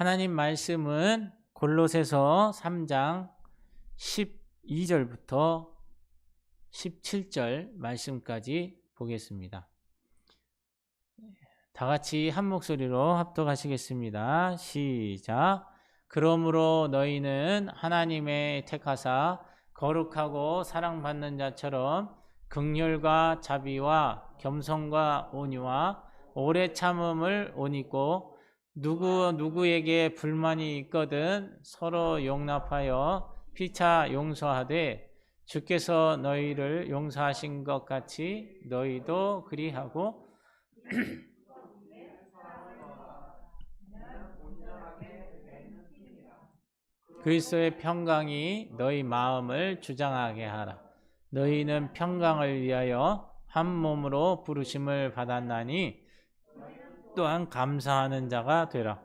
하나님 말씀은 골로새서 3장 12절부터 17절 말씀까지 보겠습니다. 다 같이 한 목소리로 합독하시겠습니다. 시작. 그러므로 너희는 하나님의 택하사 거룩하고 사랑받는 자처럼 긍휼과 자비와 겸손과 온유와 오래 참음을 옷 입고 누구에게 불만이 있거든 서로 용납하여 피차 용서하되 주께서 너희를 용서하신 것 같이 너희도 그리하고 그리스도의 평강이 너희 마음을 주장하게 하라. 너희는 평강을 위하여 한 몸으로 부르심을 받았나니 또한 감사하는 자가 되라.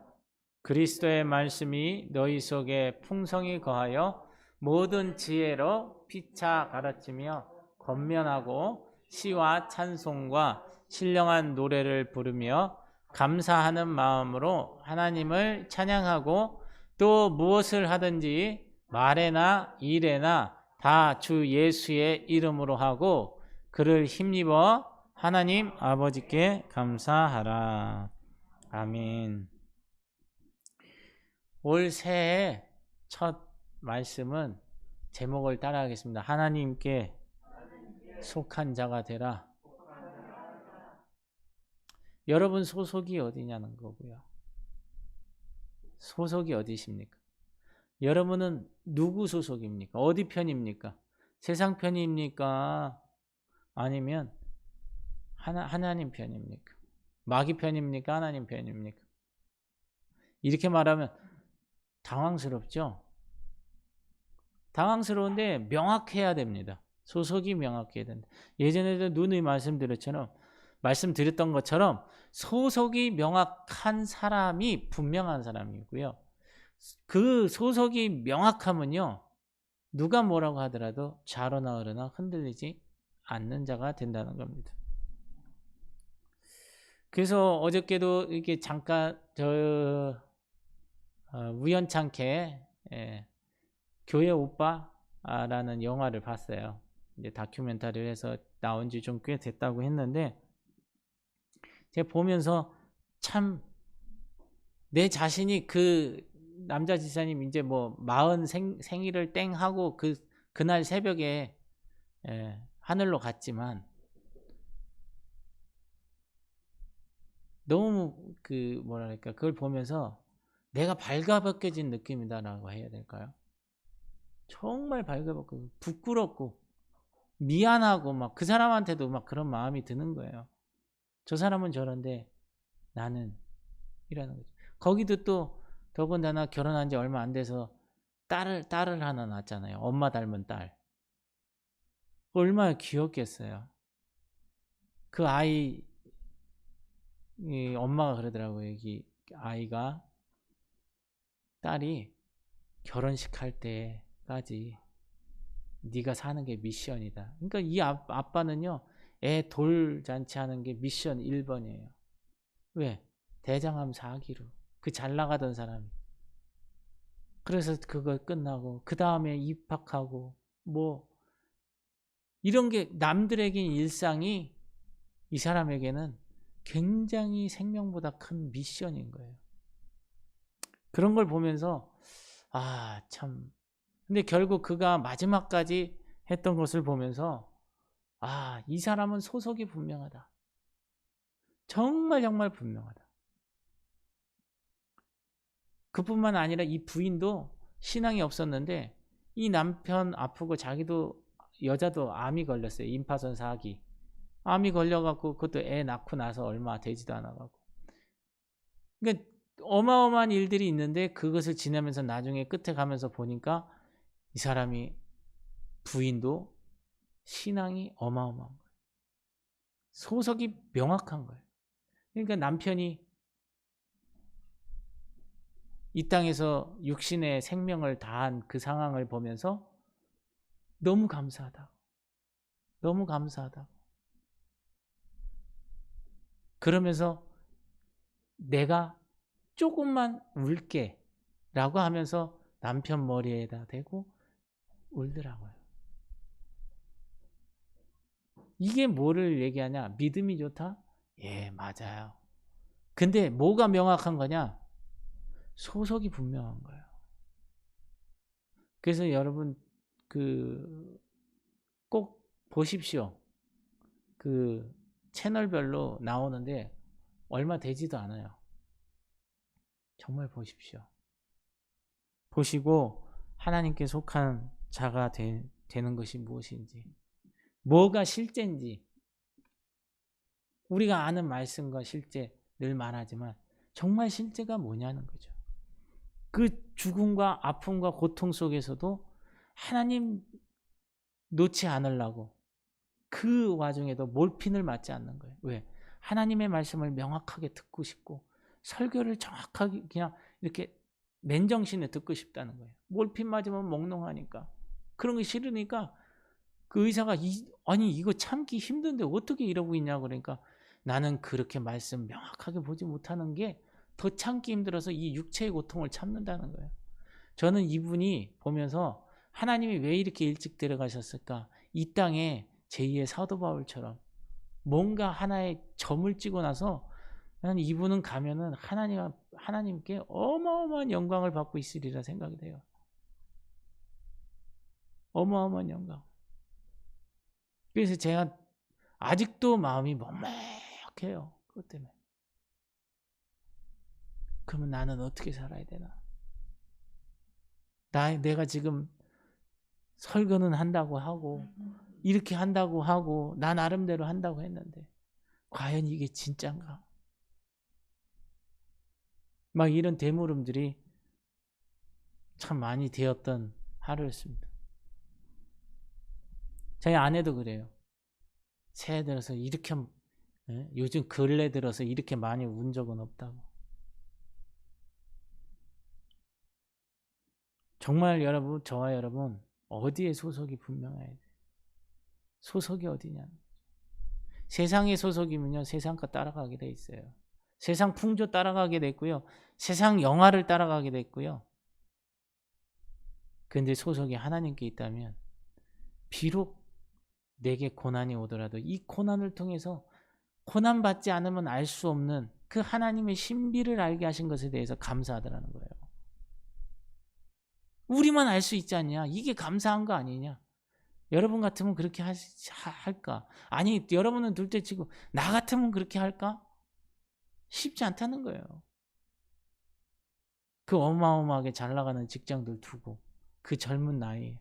그리스도의 말씀이 너희 속에 풍성히 거하여 모든 지혜로 피차 가르치며 권면하고 시와 찬송과 신령한 노래를 부르며 감사하는 마음으로 하나님을 찬양하고 또 무엇을 하든지 말에나 일에나 다 주 예수의 이름으로 하고 그를 힘입어 하나님 아버지께 감사하라. 아멘. 올 새해 첫 말씀은 제목을 따라하겠습니다. 하나님께 속한 자가 되라. 여러분 소속이 어디냐는 거고요. 소속이 어디십니까? 여러분은 누구 소속입니까? 어디 편입니까? 세상 편입니까? 아니면 하나님 편입니까? 마귀 편입니까? 하나님 편입니까? 이렇게 말하면 당황스럽죠? 당황스러운데 명확해야 됩니다. 소속이 명확해야 된다. 예전에도 누누이 말씀드렸던 것처럼 소속이 명확한 사람이 분명한 사람이고요. 그 소속이 명확하면요. 누가 뭐라고 하더라도 좌로나 우로나 흔들리지 않는 자가 된다는 겁니다. 그래서 어저께도 이렇게 잠깐 우연찮게 교회 오빠라는 영화를 봤어요. 이제 다큐멘터리를 해서 나온 지 좀 꽤 됐다고 했는데 제가 보면서 참 내 자신이 그 남자 지사님 이제 뭐 40 생일을 땡 하고 그날 새벽에 하늘로 갔지만 너무 뭐랄까 그걸 보면서 내가 발가벗겨진 느낌이다라고 해야 될까요? 정말 발가벗고 부끄럽고 미안하고 막 그 사람한테도 막 그런 마음이 드는 거예요. 저 사람은 저런데 나는 이라는 거죠. 거기도 또 더군다나 결혼한 지 얼마 안 돼서 딸을 하나 낳았잖아요. 엄마 닮은 딸. 얼마나 귀엽겠어요. 그 아이 엄마가 그러더라고요. 여기 아이가 딸이 결혼식 할 때까지 네가 사는 게 미션이다. 그러니까 이 아빠는요. 애 돌잔치 하는 게 미션 1번이에요. 왜? 대장암 4기로. 그 잘 나가던 사람이. 그래서 그거 끝나고 그 다음에 입학하고 뭐 이런 게 남들에겐 일상이 이 사람에게는 굉장히 생명보다 큰 미션인 거예요. 그런 걸 보면서 참 근데 결국 그가 마지막까지 했던 것을 보면서 이 사람은 소속이 분명하다. 정말 정말 분명하다. 그뿐만 아니라 이 부인도 신앙이 없었는데 이 남편 아프고 자기도 여자도 암이 걸렸어요. 임파선 4기. 암이 걸려갖고 그것도 애 낳고 나서 얼마 되지도 않아갖고. 그러니까 어마어마한 일들이 있는데 그것을 지나면서 나중에 끝에 가면서 보니까 이 사람이 부인도 신앙이 어마어마한 거예요. 소속이 명확한 거예요. 그러니까 남편이 이 땅에서 육신의 생명을 다한 그 상황을 보면서 너무 감사하다. 너무 감사하다. 그러면서 내가 조금만 울게 라고 하면서 남편 머리에다 대고 울더라고요. 이게 뭐를 얘기하냐? 믿음이 좋다? 예, 맞아요. 근데 뭐가 명확한 거냐? 소속이 분명한 거예요. 그래서 여러분 꼭 보십시오. 그 채널별로 나오는데 얼마 되지도 않아요. 정말 보십시오. 보시고 하나님께 속한 자가 되는 것이 무엇인지, 뭐가 실제인지, 우리가 아는 말씀과 실제 늘 말하지만 정말 실제가 뭐냐는 거죠. 그 죽음과 아픔과 고통 속에서도 하나님 놓지 않으려고 그 와중에도 몰핀을 맞지 않는 거예요. 왜? 하나님의 말씀을 명확하게 듣고 싶고 설교를 정확하게 그냥 이렇게 맨정신에 듣고 싶다는 거예요. 몰핀 맞으면 몽롱하니까. 그런 거 싫으니까 그 의사가 아니 이거 참기 힘든데 어떻게 이러고 있냐고 그러니까 나는 그렇게 말씀 명확하게 보지 못하는 게 더 참기 힘들어서 이 육체의 고통을 참는다는 거예요. 저는 이분이 보면서 하나님이 왜 이렇게 일찍 데려가셨을까? 이 땅에 제2의 사도 바울처럼 뭔가 하나의 점을 찍고 나서 나는 이분은 가면은 하나님께 어마어마한 영광을 받고 있으리라 생각이 돼요. 어마어마한 영광. 그래서 제가 아직도 마음이 먹먹해요. 그것 때문에. 그러면 나는 어떻게 살아야 되나? 내가 지금 설교는 한다고 하고 이렇게 한다고 하고 나 나름대로 한다고 했는데 과연 이게 진짠가? 막 이런 대물음들이 참 많이 되었던 하루였습니다. 저희 아내도 그래요. 새해 들어서 이렇게 요즘 근래 들어서 이렇게 많이 운 적은 없다고. 정말 여러분, 저와 여러분 어디에 소속이 분명해야 돼요. 소속이 어디냐. 세상의 소속이면요 세상 거 따라가게 돼 있어요. 세상 풍조 따라가게 돼 있고요. 세상 영화를 따라가게 돼 있고요. 근데 소속이 하나님께 있다면 비록 내게 고난이 오더라도 이 고난을 통해서 고난받지 않으면 알 수 없는 그 하나님의 신비를 알게 하신 것에 대해서 감사하더라는 거예요. 우리만 알 수 있지 않냐? 이게 감사한 거 아니냐? 여러분 같으면 그렇게 할까? 아니, 여러분은 둘째치고 나 같으면 그렇게 할까? 쉽지 않다는 거예요. 그 어마어마하게 잘 나가는 직장들 두고 그 젊은 나이에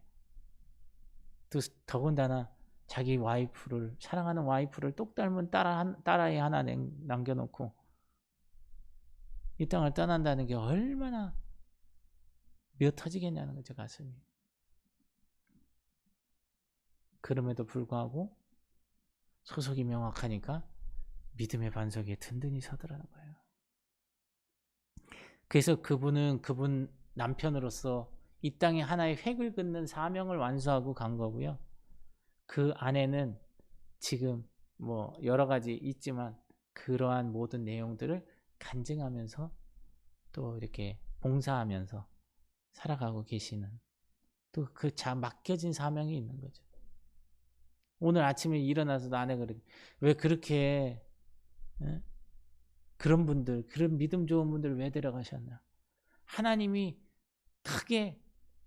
또 더군다나 자기 와이프를 사랑하는 와이프를 똑 닮은 딸아이 하나 남겨놓고 이 땅을 떠난다는 게 얼마나 미어 터지겠냐는 거죠, 가슴이. 그럼에도 불구하고 소속이 명확하니까 믿음의 반석에 든든히 서더라는 거예요. 그래서 그분 남편으로서 이 땅에 하나의 획을 긋는 사명을 완수하고 간 거고요. 그 아내는 지금 뭐 여러 가지 있지만 그러한 모든 내용들을 간증하면서 또 이렇게 봉사하면서 살아가고 계시는 또 그 맡겨진 사명이 있는 거죠. 오늘 아침에 일어나서 아내가 왜 그렇게 그런 분들, 그런 믿음 좋은 분들 왜 데려가셨나? 하나님이 크게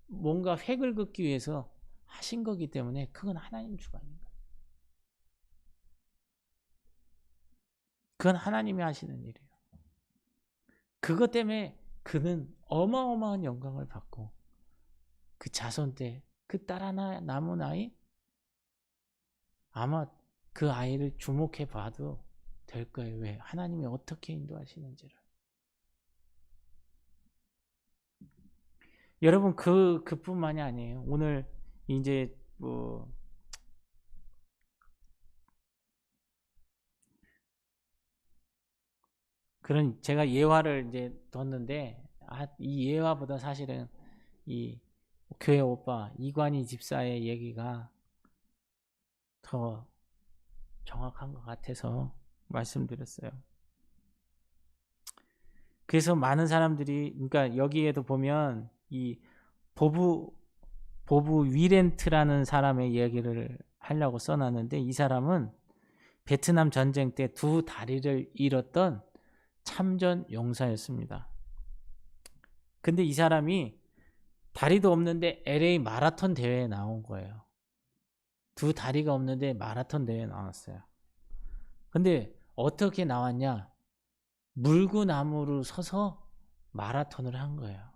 뭔가 획을 긋기 위해서 하신 거기 때문에 그건 하나님 주관인 거예요. 그건 하나님이 하시는 일이에요. 그것 때문에 그는 어마어마한 영광을 받고 그 자손 때 그 딸 하나 남은 아이 아마 그 아이를 주목해 봐도 될 거예요. 왜? 하나님이 어떻게 인도하시는지를. 여러분 그뿐만이 아니에요. 오늘 이제 뭐 그런 제가 예화를 이제 뒀는데 이 예화보다 사실은 이 교회 오빠 이관희 집사의 얘기가 더 정확한 것 같아서 말씀드렸어요. 그래서 많은 사람들이, 그러니까 여기에도 보면 이 보부 위렌트라는 사람의 이야기를 하려고 써놨는데, 이 사람은 베트남 전쟁 때 두 다리를 잃었던 참전 용사였습니다. 근데 이 사람이 다리도 없는데 LA 마라톤 대회에 나온 거예요. 두 다리가 없는데 마라톤 대회에 나왔어요. 근데 어떻게 나왔냐? 물구나무로 서서 마라톤을 한 거예요.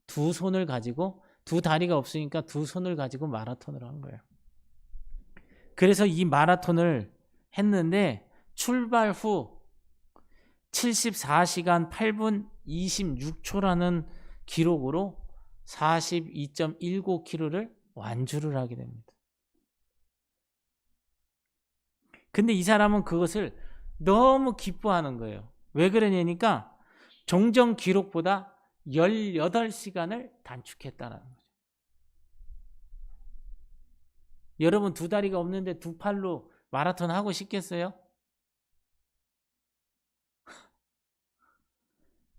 두 손을 가지고, 두 다리가 없으니까 두 손을 가지고 마라톤을 한 거예요. 그래서 이 마라톤을 했는데 출발 후 74시간 8분 26초라는 기록으로 42.19km를 완주를 하게 됩니다. 근데 이 사람은 그것을 너무 기뻐하는 거예요. 왜 그러냐니까 종전 기록보다 18시간을 단축했다는 거죠. 여러분 두 다리가 없는데 두 팔로 마라톤 하고 싶겠어요?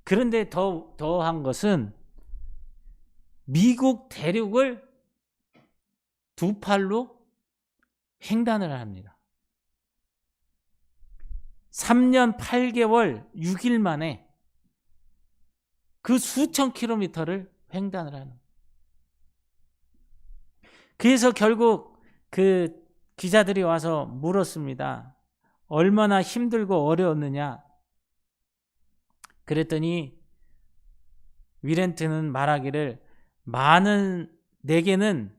그런데 더한 것은 미국 대륙을 두 팔로 횡단을 합니다. 3년 8개월 6일 만에 그 수천 킬로미터를 횡단을 하는. 그래서 결국 그 기자들이 와서 물었습니다. 얼마나 힘들고 어려웠느냐. 그랬더니 위렌트는 말하기를, 내게는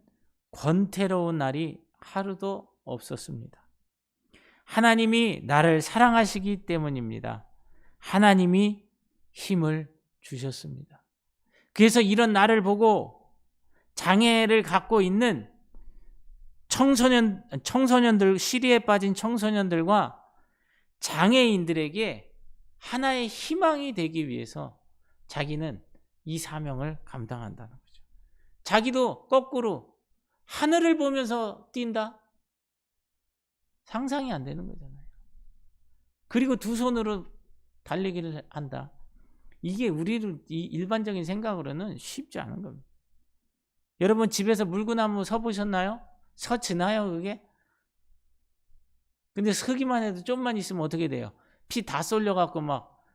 권태로운 날이 하루도 없었습니다. 하나님이 나를 사랑하시기 때문입니다. 하나님이 힘을 주셨습니다. 그래서 이런 나를 보고 장애를 갖고 있는 청소년들, 시리에 빠진 청소년들과 장애인들에게 하나의 희망이 되기 위해서 자기는 이 사명을 감당한다는 거죠. 자기도 거꾸로 하늘을 보면서 뛴다? 상상이 안 되는 거잖아요. 그리고 두 손으로 달리기를 한다. 이게 우리를 이 일반적인 생각으로는 쉽지 않은 겁니다. 여러분 집에서 물구나무 서보셨나요? 서지나요 그게? 근데 서기만 해도 좀만 있으면 어떻게 돼요? 피 다 쏠려갖고 막.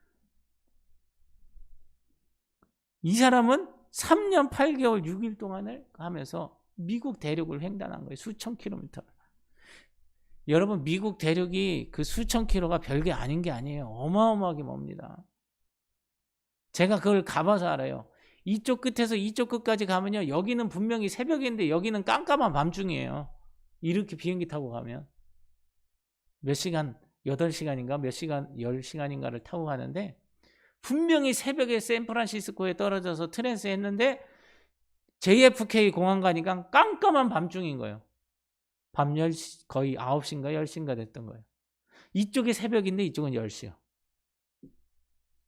이 사람은 3년 8개월 6일 동안을 하면서 미국 대륙을 횡단한 거예요. 수천 킬로미터. 여러분 미국 대륙이 그 수천 킬로가 별게 아닌 게 아니에요. 어마어마하게 멉니다. 제가 그걸 가봐서 알아요. 이쪽 끝에서 이쪽 끝까지 가면요, 여기는 분명히 새벽인데 여기는 깜깜한 밤중이에요. 이렇게 비행기 타고 가면 몇 시간, 8시간인가 몇 시간, 10시간인가를 타고 가는데, 분명히 새벽에 샌프란시스코에 떨어져서 트랜스 했는데 JFK 공항 가니까 깜깜한 밤중인 거예요. 밤 10시, 거의 9시인가 10시인가 됐던 거예요. 이쪽이 새벽인데 이쪽은 10시요.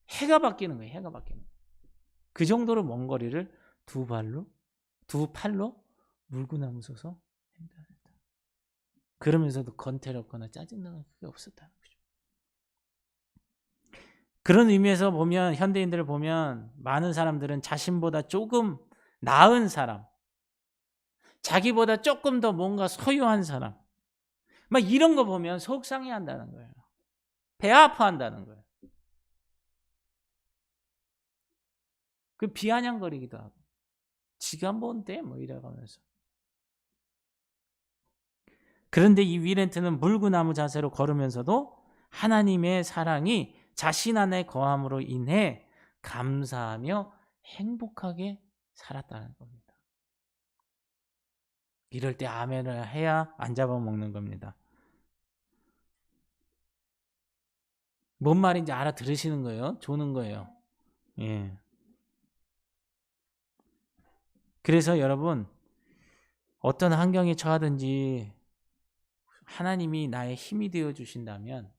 해가 바뀌는 거예요. 해가 바뀌는 거예요. 그 정도로 먼 거리를 두 팔로 물구나무 서서 횡단했다. 그러면서도 권태롭거나 짜증나는 그게 없었다는 거죠. 그런 의미에서 보면, 현대인들을 보면 많은 사람들은 자신보다 조금 나은 사람, 자기보다 조금 더 뭔가 소유한 사람, 막 이런 거 보면 속상해 한다는 거예요. 배 아파한다는 거예요. 그 비아냥거리기도 하고, 지가 뭔데 뭐 이래가면서. 그런데 이 위렌트는 물구나무 자세로 걸으면서도 하나님의 사랑이 자신 안에 거함으로 인해 감사하며 행복하게 살았다는 겁니다. 이럴 때 아멘을 해야 안 잡아먹는 겁니다. 뭔 말인지 알아들으시는 거예요? 조는 거예요. 예. 그래서 여러분, 어떤 환경에 처하든지 하나님이 나의 힘이 되어 주신다면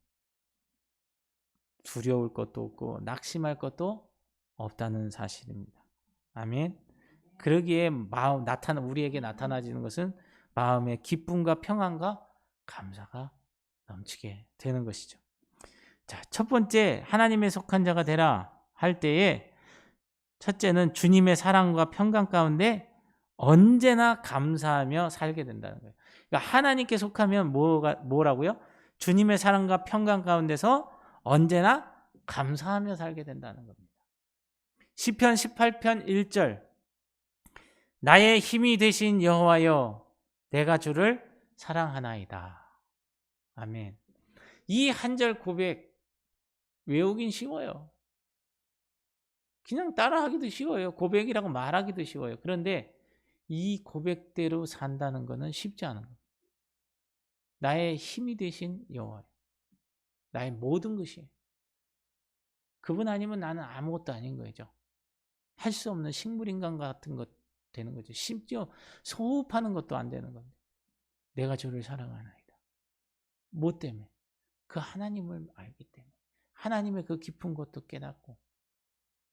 두려울 것도 없고 낙심할 것도 없다는 사실입니다. 아멘. 그러기에 우리에게 나타나지는 것은 마음의 기쁨과 평안과 감사가 넘치게 되는 것이죠. 자, 첫 번째, 하나님의 속한 자가 되라. 할 때에 첫째는 주님의 사랑과 평강 가운데 언제나 감사하며 살게 된다는 거예요. 그러니까 하나님께 속하면 뭐라고요? 주님의 사랑과 평강 가운데서 언제나 감사하며 살게 된다는 겁니다. 시편 18편 1절 나의 힘이 되신 여호와여 내가 주를 사랑하나이다. 아멘. 이 한 절 고백 외우긴 쉬워요. 그냥 따라하기도 쉬워요. 고백이라고 말하기도 쉬워요. 그런데 이 고백대로 산다는 것은 쉽지 않은 거예요. 나의 힘이 되신 여호와여 나의 모든 것이 그분 아니면 나는 아무것도 아닌 거죠. 할 수 없는 식물인간 같은 것 되는 거죠. 심지어 소흡하는 것도 안 되는 건데 내가 주를 사랑하나이다. 뭐 때문에? 그 하나님을 알기 때문에 하나님의 그 깊은 것도 깨닫고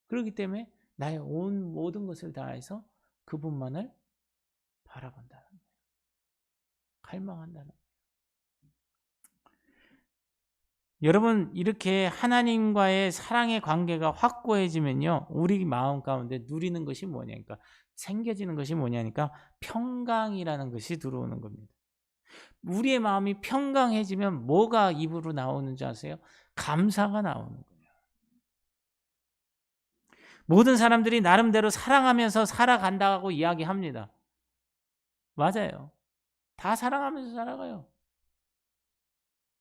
그렇기 때문에 나의 온 모든 것을 다해서 그분만을 바라본다는 거예요. 갈망한다는 거예요. 여러분 이렇게 하나님과의 사랑의 관계가 확고해지면요. 우리 마음 가운데 누리는 것이 뭐냐니까 생겨지는 것이 뭐냐니까 평강이라는 것이 들어오는 겁니다. 우리의 마음이 평강해지면 뭐가 입으로 나오는지 아세요? 감사가 나오는 거예요. 모든 사람들이 나름대로 사랑하면서 살아간다고 이야기합니다. 맞아요. 다 사랑하면서 살아가요.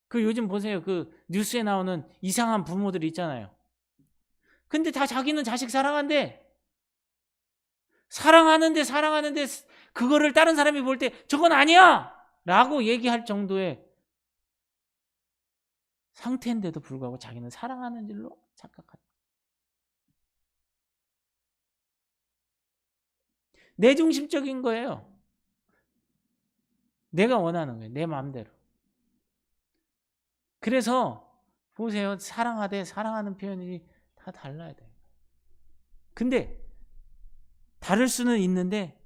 그 요즘 보세요. 그 뉴스에 나오는 이상한 부모들 있잖아요. 근데 다 자기는 자식 사랑한대. 사랑하는데 그거를 다른 사람이 볼 때 저건 아니야! 라고 얘기할 정도의 상태인데도 불구하고 자기는 사랑하는 줄로 착각한다. 내중심적인 거예요. 내가 원하는 거예요. 내 마음대로. 그래서 보세요. 사랑하되 사랑하는 표현이 다 달라야 돼요. 근데 다를 수는 있는데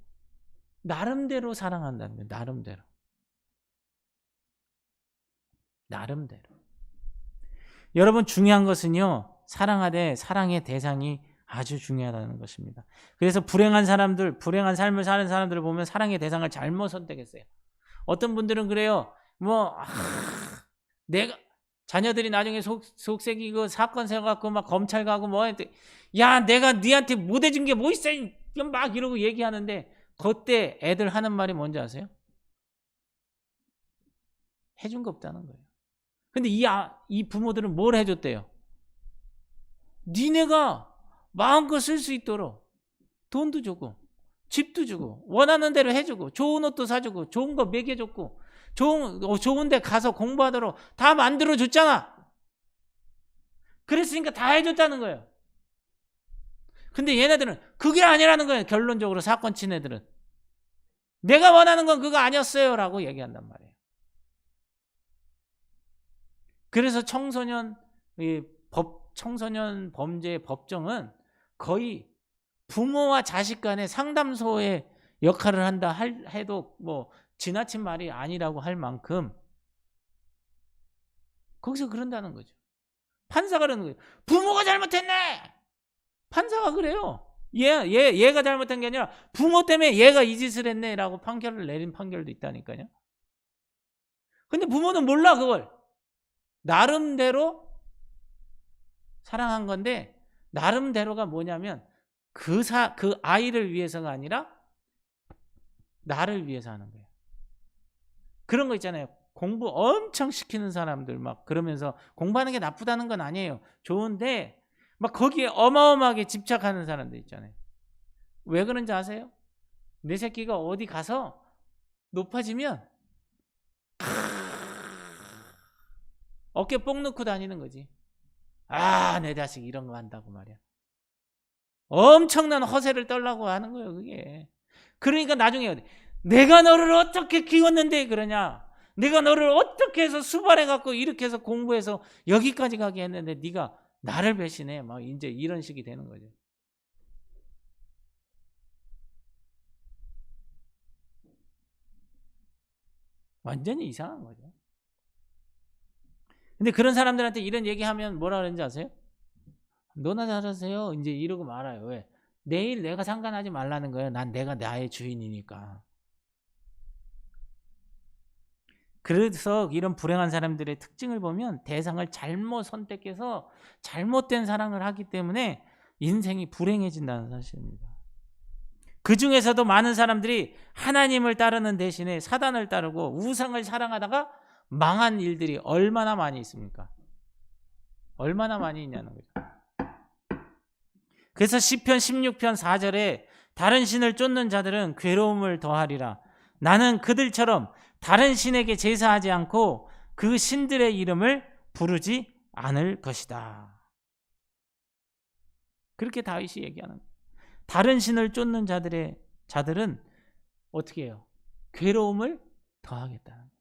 나름대로 사랑한다는 거예요. 나름대로. 여러분 중요한 것은요. 사랑하되 사랑의 대상이 아주 중요하다는 것입니다. 그래서 불행한 삶을 사는 사람들을 보면 사랑의 대상을 잘못 선택했어요. 어떤 분들은 그래요. 내가 자녀들이 나중에 속색이고 사건 세워갖고 막 검찰 가고 야 내가 니한테 못해준 게 뭐 있어 막 이러고 얘기하는데 그때 애들 하는 말이 뭔지 아세요? 해준 거 없다는 거예요. 근데 이 부모들은 뭘 해줬대요? 니네가 마음껏 쓸 수 있도록 돈도 주고 집도 주고 원하는 대로 해주고 좋은 옷도 사주고 좋은 거 먹여줬고 좋은 데 가서 공부하도록 다 만들어줬잖아. 그랬으니까 다 해줬다는 거예요. 근데 얘네들은 그게 아니라는 거예요. 결론적으로 사건 친 애들은 내가 원하는 건 그거 아니었어요 라고 얘기한단 말이에요. 그래서 청소년 범죄 법정은 거의 부모와 자식 간의 상담소의 역할을 한다 해도 뭐 지나친 말이 아니라고 할 만큼 거기서 그런다는 거죠. 판사가 그러는 거예요. 부모가 잘못했네. 판사가 그래요. 얘가 잘못한 게 아니라 부모 때문에 얘가 이 짓을 했네라고 판결을 내린 판결도 있다니까요. 근데 부모는 몰라 그걸. 나름대로 사랑한 건데 나름대로가 뭐냐면 그 아이를 위해서가 아니라 나를 위해서 하는 거예요. 그런 거 있잖아요. 공부 엄청 시키는 사람들 막 그러면서 공부하는 게 나쁘다는 건 아니에요. 좋은데 막 거기에 어마어마하게 집착하는 사람들 있잖아요. 왜 그런지 아세요? 내 새끼가 어디 가서 높아지면 어깨 뽕 넣고 다니는 거지. 내 자식 이런 거 한다고 말이야. 엄청난 허세를 떨라고 하는 거예요, 그게. 그러니까 나중에 내가 너를 어떻게 키웠는데 그러냐? 내가 너를 어떻게 해서 수발해갖고 이렇게 해서 공부해서 여기까지 가게 했는데 네가 나를 배신해. 막 이제 이런 식이 되는 거죠. 완전히 이상한 거죠. 근데 그런 사람들한테 이런 얘기하면 뭐라 그러는지 아세요? 너나 잘하세요. 이제 이러고 말아요. 왜? 내일 내가 상관하지 말라는 거예요. 내가 나의 주인이니까. 그래서 이런 불행한 사람들의 특징을 보면 대상을 잘못 선택해서 잘못된 사랑을 하기 때문에 인생이 불행해진다는 사실입니다. 그 중에서도 많은 사람들이 하나님을 따르는 대신에 사단을 따르고 우상을 사랑하다가 망한 일들이 얼마나 많이 있습니까? 얼마나 많이 있냐는 거죠. 그래서 시편 16편 4절에 다른 신을 쫓는 자들은 괴로움을 더하리라. 나는 그들처럼 다른 신에게 제사하지 않고 그 신들의 이름을 부르지 않을 것이다. 그렇게 다윗이 얘기하는 거예요. 다른 신을 쫓는 자들은 어떻게 해요? 괴로움을 더하겠다는 거예요.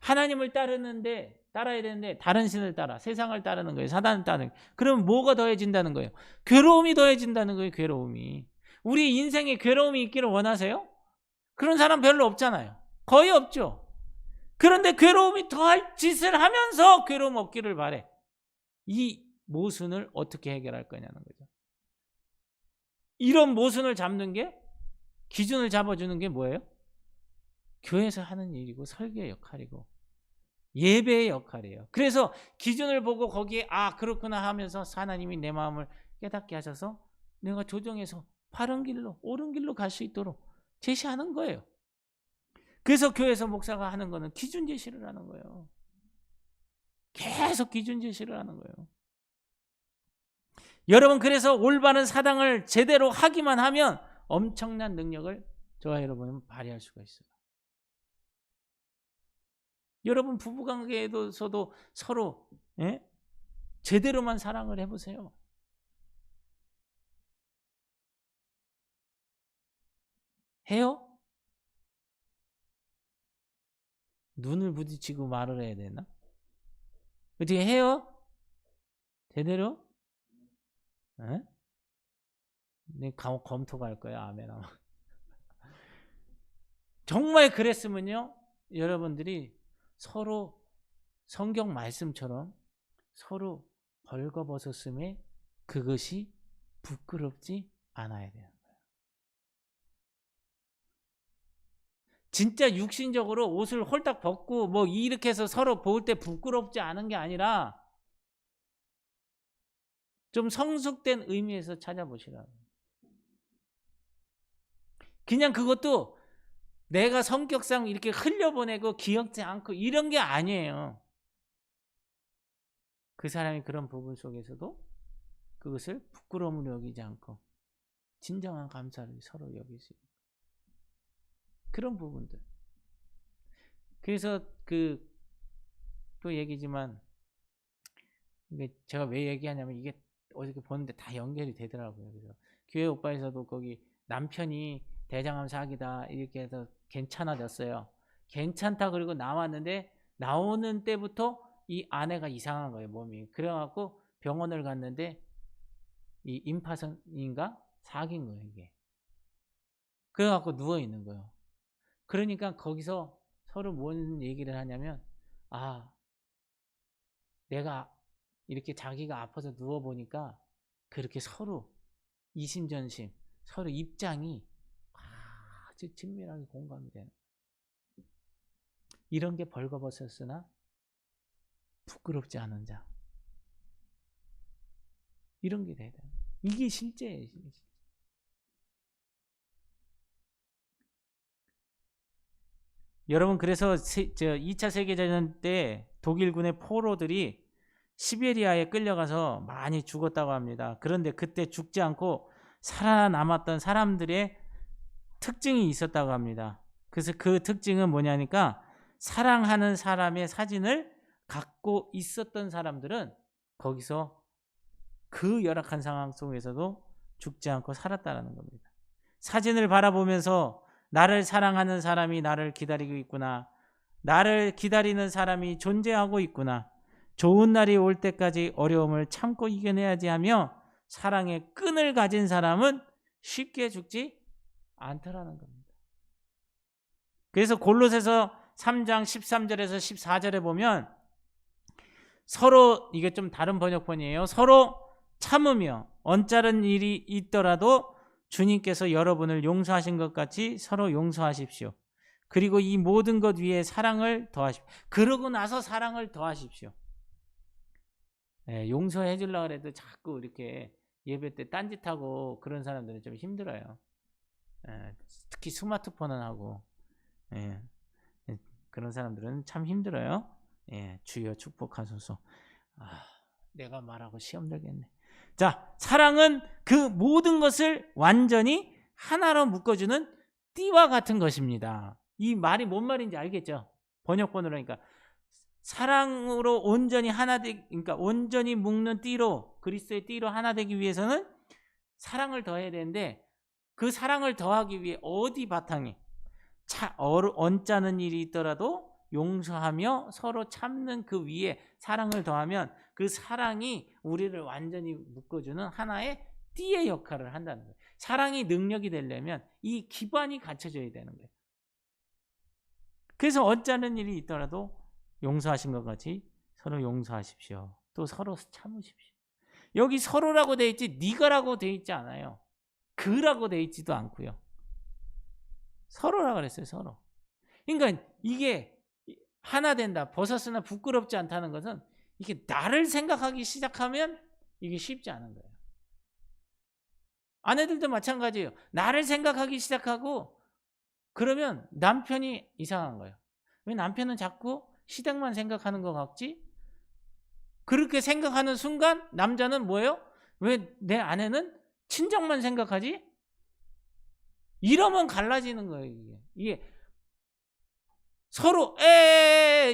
하나님을 따라야 되는데 다른 신을 따라 세상을 따르는 거예요. 사단을 따르는 거예요. 그럼 뭐가 더해진다는 거예요? 괴로움이 더해진다는 거예요. 괴로움이. 우리 인생에 괴로움이 있기를 원하세요? 그런 사람 별로 없잖아요. 거의 없죠. 그런데 괴로움이 더할 짓을 하면서 괴로움 없기를 바래. 이 모순을 어떻게 해결할 거냐는 거죠. 이런 모순을 잡는 게, 기준을 잡아주는 게 뭐예요? 교회에서 하는 일이고 설교의 역할이고 예배의 역할이에요. 그래서 기준을 보고 거기에 그렇구나 하면서 하나님이 내 마음을 깨닫게 하셔서 내가 조정해서 바른 길로 옳은 길로 갈 수 있도록 제시하는 거예요. 그래서 교회에서 목사가 하는 거는 기준 제시를 하는 거예요. 계속 기준 제시를 하는 거예요. 여러분, 그래서 올바른 사랑을 제대로 하기만 하면 엄청난 능력을 저와 여러분은 발휘할 수가 있어요. 여러분 부부관계에서도 서로 제대로만 사랑을 해보세요. 해요? 눈을 부딪히고 말을 해야 되나? 어떻게 해요? 제대로? 네, 검토가 할 거야. 아멘. 정말 그랬으면요, 여러분들이 서로 성경 말씀처럼 서로 벌거벗었음에 그것이 부끄럽지 않아야 돼요. 진짜 육신적으로 옷을 홀딱 벗고 뭐 이렇게 해서 서로 볼 때 부끄럽지 않은 게 아니라 좀 성숙된 의미에서 찾아보시라고. 그냥 그것도 내가 성격상 이렇게 흘려보내고 기억지 않고 이런 게 아니에요. 그 사람이 그런 부분 속에서도 그것을 부끄러움으로 여기지 않고 진정한 감사를 서로 여길 수 있는 그런 부분들. 그래서 또 얘기지만 제가 왜 얘기하냐면 이게 어저께 보는데 다 연결이 되더라고요. 그래서 교회 오빠에서도 거기 남편이 대장암 사기다 이렇게 해서 괜찮아졌어요. 괜찮다 그리고 나왔는데 나오는 때부터 이 아내가 이상한 거예요, 몸이. 그래갖고 병원을 갔는데 이 임파선인가 사기인 거예요, 이게. 그래갖고 누워 있는 거예요. 그러니까 거기서 서로 뭔 얘기를 하냐면 내가 이렇게 자기가 아파서 누워보니까 그렇게 서로 이심전심 서로 입장이 아주 친밀하게 공감이 되는 이런 게 벌거벗었으나 부끄럽지 않은 자 이런 게 돼야 돼요. 이게 실제예요. 여러분 그래서 2차 세계대전 때 독일군의 포로들이 시베리아에 끌려가서 많이 죽었다고 합니다. 그런데 그때 죽지 않고 살아남았던 사람들의 특징이 있었다고 합니다. 그래서 그 특징은 뭐냐니까 사랑하는 사람의 사진을 갖고 있었던 사람들은 거기서 그 열악한 상황 속에서도 죽지 않고 살았다는 겁니다. 사진을 바라보면서 나를 사랑하는 사람이 나를 기다리고 있구나. 나를 기다리는 사람이 존재하고 있구나. 좋은 날이 올 때까지 어려움을 참고 이겨내야지 하며 사랑의 끈을 가진 사람은 쉽게 죽지 않더라는 겁니다. 그래서 골로새서 3장 13절에서 14절에 보면 서로, 이게 좀 다른 번역본이에요. 서로 참으며 언짢은 일이 있더라도 주님께서 여러분을 용서하신 것 같이 서로 용서하십시오. 그리고 이 모든 것 위에 사랑을 더하십시오. 그러고 나서 사랑을 더하십시오. 용서해 주려고 해도 자꾸 이렇게 예배 때 딴짓하고 그런 사람들은 좀 힘들어요. 특히 스마트폰은 하고 그런 사람들은 참 힘들어요. 주여 축복하소서. 내가 말하고 시험 들겠네. 자, 사랑은 그 모든 것을 완전히 하나로 묶어주는 띠와 같은 것입니다. 이 말이 뭔 말인지 알겠죠? 번역본으로니까 사랑으로 온전히 하나 그러니까 온전히 묶는 띠로, 그리스도의 띠로 하나 되기 위해서는 사랑을 더해야 되는데, 그 사랑을 더하기 위해 어디 바탕이 언짢은 일이 있더라도 용서하며 서로 참는 그 위에 사랑을 더하면 그 사랑이 우리를 완전히 묶어주는 하나의 띠의 역할을 한다는 거예요. 사랑이 능력이 되려면 이 기반이 갖춰져야 되는 거예요. 그래서 언짢은 일이 있더라도 용서하신 것 같이 서로 용서하십시오. 또 서로 참으십시오. 여기 서로라고 돼 있지 네가라고 돼 있지 않아요. 그라고 돼 있지도 않고요. 서로라고 그랬어요. 서로. 그러니까 이게 하나 된다, 벗었으나 부끄럽지 않다는 것은 이게 나를 생각하기 시작하면 이게 쉽지 않은 거예요. 아내들도 마찬가지예요. 나를 생각하기 시작하고 그러면 남편이 이상한 거예요. 왜 남편은 자꾸 시댁만 생각하는 것 같지? 그렇게 생각하는 순간 남자는 뭐예요? 왜 내 아내는 친정만 생각하지? 이러면 갈라지는 거예요. 이게 서로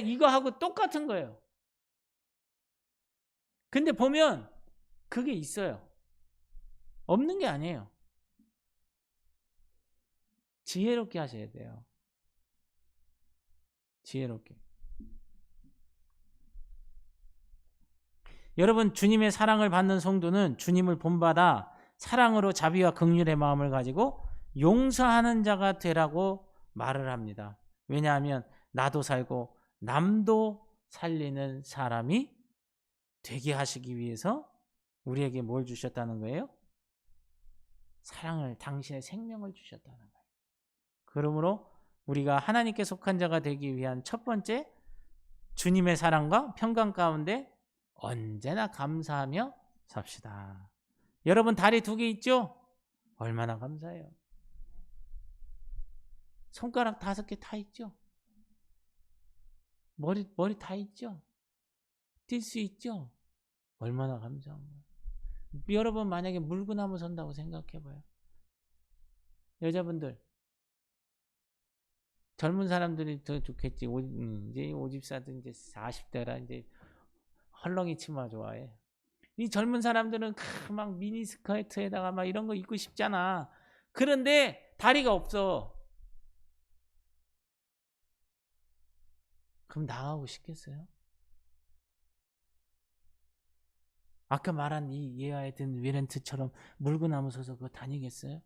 이거 하고 똑같은 거예요. 근데 보면 그게 있어요. 없는 게 아니에요. 지혜롭게 하셔야 돼요. 지혜롭게. 여러분, 주님의 사랑을 받는 성도는 주님을 본받아 사랑으로 자비와 긍휼의 마음을 가지고 용서하는 자가 되라고 말을 합니다. 왜냐하면 나도 살고 남도 살리는 사람이 되게 하시기 위해서 우리에게 뭘 주셨다는 거예요? 사랑을, 당신의 생명을 주셨다는 거예요. 그러므로 우리가 하나님께 속한 자가 되기 위한 첫 번째, 주님의 사랑과 평강 가운데 언제나 감사하며 삽시다. 여러분, 다리 2개 있죠? 얼마나 감사해요. 손가락 5개 다 있죠? 머리 다 있죠? 뛸 수 있죠? 얼마나 감사한 거예요. 여러분, 만약에 물구나무 선다고 생각해봐요. 여자분들, 젊은 사람들이 더 좋겠지. 이제 오집사도 이제 40대라 이제 헐렁이 치마 좋아해. 이 젊은 사람들은 막 미니스커트에다가 막 이런 거 입고 싶잖아. 그런데 다리가 없어. 그럼 나가고 싶겠어요? 아까 말한 이 예하에든 위렌트처럼 물구나무 서서 그거 다니겠어요?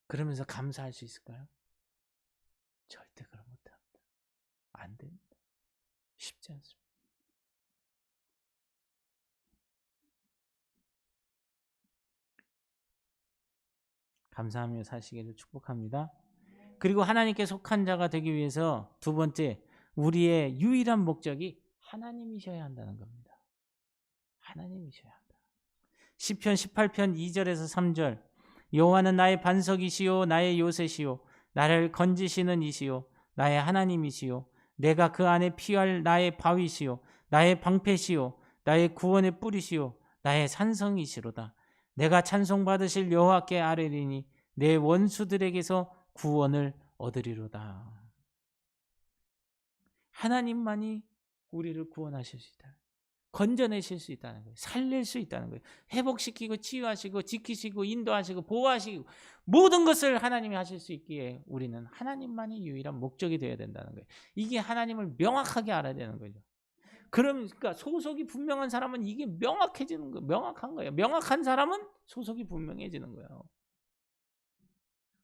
그러면서 감사할 수 있을까요? 절대 그런 못합니다. 안 됩니다. 쉽지 않습니다. 감사하며 사시기를 축복합니다. 그리고 하나님께 속한 자가 되기 위해서 두 번째, 우리의 유일한 목적이 하나님이셔야 한다는 겁니다. 하나님이셔야 한다. 시편 18편 2절에서 3절, 여호와는 나의 반석이시요 나의 요새시요 나를 건지시는 이시요 나의 하나님이시요 내가 그 안에 피할 나의 바위시요 나의 방패시요 나의 구원의 뿌리시요 나의 산성이시로다. 내가 찬송받으실 여호와께 아뢰리니 내 원수들에게서 구원을 얻으리로다. 하나님만이 우리를 구원하실 수 있다. 건져내실 수 있다는 거예요. 살릴 수 있다는 거예요. 회복시키고 치유하시고 지키시고 인도하시고 보호하시고 모든 것을 하나님이 하실 수 있기에 우리는 하나님만이 유일한 목적이 되어야 된다는 거예요. 이게 하나님을 명확하게 알아야 되는 거죠. 그러니까 소속이 분명한 사람은 이게 명확해지는 거예요. 명확한 거예요. 명확한 사람은 소속이 분명해지는 거예요.